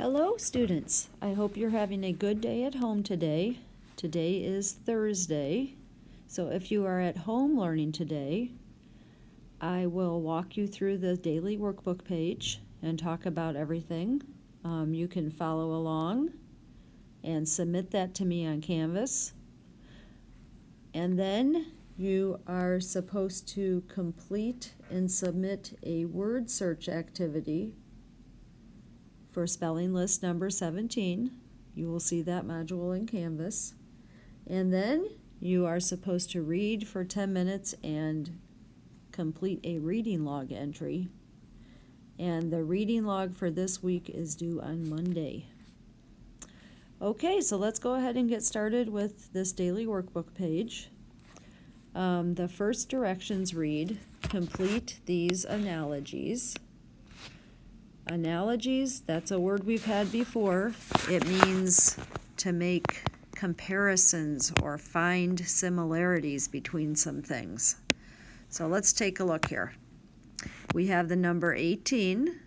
Hello, students. I hope you're having a good day at home today. Today is Thursday, so if you are at home learning today, I will walk you through the daily workbook page and talk about everything. You can follow along and submit that to me on Canvas. And then you are supposed to complete and submit a word search activity for spelling list number 17. You will see that module in Canvas. And then you are supposed to read for 10 minutes and complete a reading log entry. And the reading log for this week is due on Monday. Okay, so let's go ahead and get started with this daily workbook page. The first directions read, complete these analogies. Analogies, that's a word we've had before. It means to make comparisons or find similarities between some things. So let's take a look here. We have the number 18,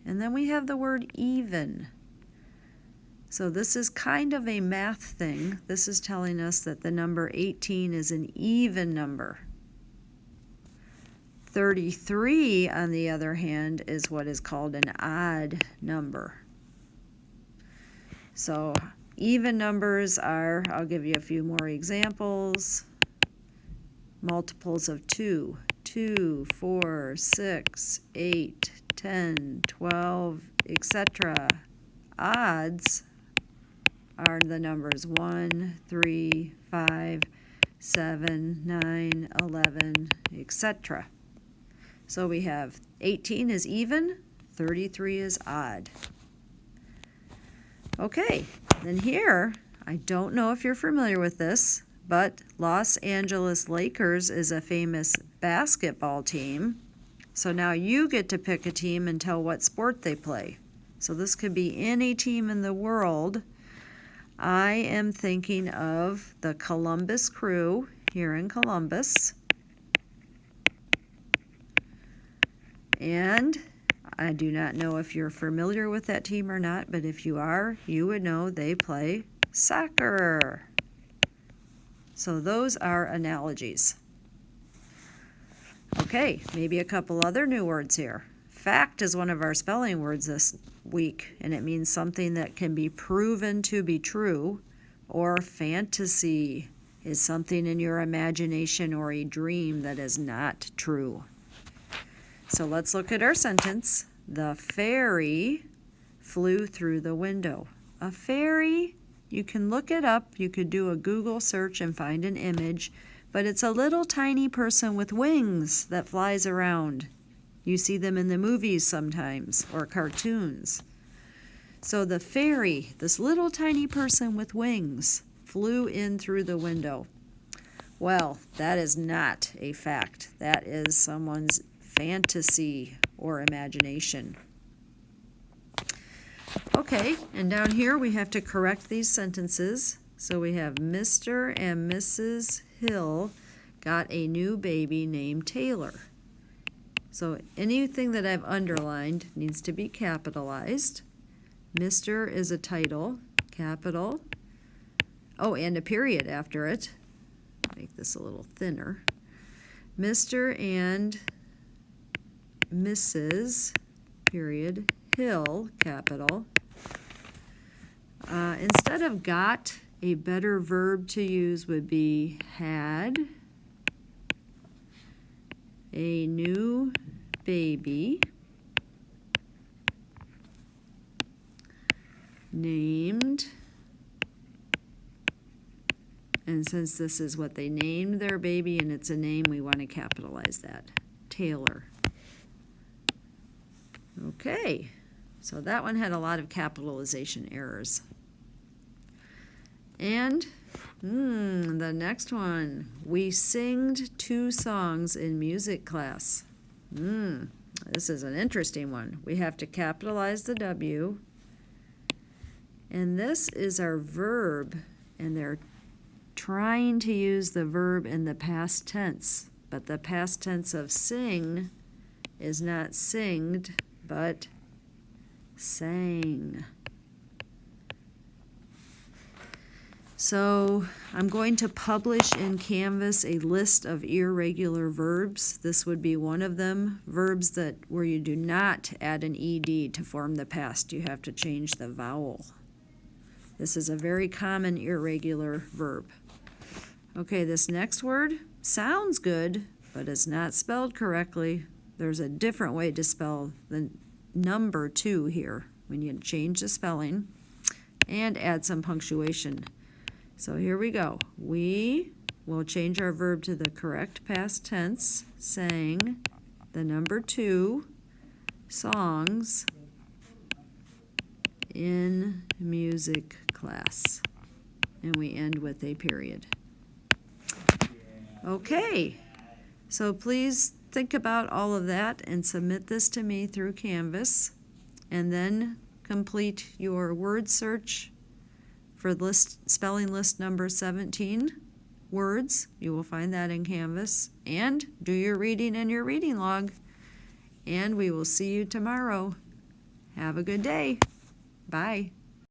and then we have the word even. So this is kind of a math thing. This is telling us that the number 18 is an even number. 33, on the other hand, is what is called an odd number. So even numbers are, I'll give you a few more examples, multiples of 2, 2, 4, 6, 8, 10, 12, etc. Odds are the numbers 1, 3, 5, 7, 9, 11, etc. So we have 18 is even, 33 is odd. Okay, then here, I don't know if you're familiar with this, but Los Angeles Lakers is a famous basketball team. So now you get to pick a team and tell what sport they play. So this could be any team in the world. I am thinking of the Columbus Crew here in Columbus. And I do not know if you're familiar with that team or not, but if you are, you would know they play soccer. So those are analogies. Okay, maybe a couple other new words here. Fact is one of our spelling words this week, and it means something that can be proven to be true, or fantasy is something in your imagination or a dream that is not true. So let's look at our sentence. The fairy flew through the window. A fairy, you can look it up. You could do a Google search and find an image, but it's a little tiny person with wings that flies around. You see them in the movies sometimes, or cartoons. So the fairy, this little tiny person with wings, flew in through the window. Well, that is not a fact. That is someone's fantasy or imagination. Okay, and down here we have to correct these sentences. So we have Mr. and Mrs. Hill got a new baby named Taylor. So anything that I've underlined needs to be capitalized. Mr. is a title, capital. Oh, and a period after it. Make this a little thinner. Mr. and Mrs. period, Hill, capital. Instead of got, a better verb to use would be had a new baby named, and since this is what they named their baby and it's a name, we want to capitalize that, Taylor. Okay, so that one had a lot of capitalization errors. And the next one, we singed 2 songs in music class. This is an interesting one. We have to capitalize the W. And this is our verb, and they're trying to use the verb in the past tense, but the past tense of sing is not singed, but sang. So I'm going to publish in Canvas a list of irregular verbs. This would be one of them. Verbs that where you do not add an ed to form the past. You have to change the vowel. This is a very common irregular verb. Okay, this next word sounds good, but it's not spelled correctly. There's a different way to spell the number 2 here. We need to change the spelling and add some punctuation. So here we go. We will change our verb to the correct past tense, sang the number 2 songs in music class. And we end with a period. Okay, so please think about all of that and submit this to me through Canvas, and then complete your word search for spelling list number 17 words. You will find that in Canvas, and do your reading in your reading log. And we will see you tomorrow. Have a good day. Bye.